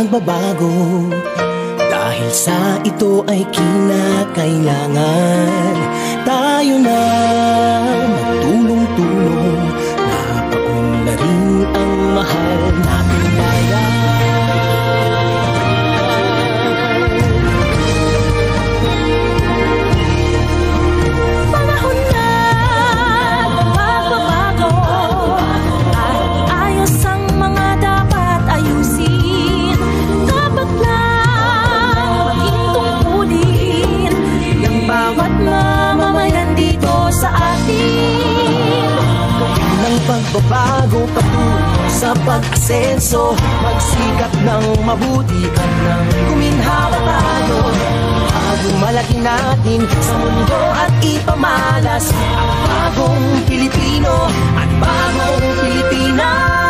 Pagbabago, dahil sa ito ay kinakailangan tayo na magtulong-tulong, napaunlarin ang mahal nating bayan. Panahon na magbabago at ayos ang mga dapat ayusin. Dapat lang maging tungkulin ng bawat mamamayan dito sa atin. Ng pagbabago patungo sa pag-asenso, magsikap ng mabuti at nang guminhawa tayo. Bago malaki natin sa mundo at ipamalas ang bagong Pilipino at bagong Pilipinas.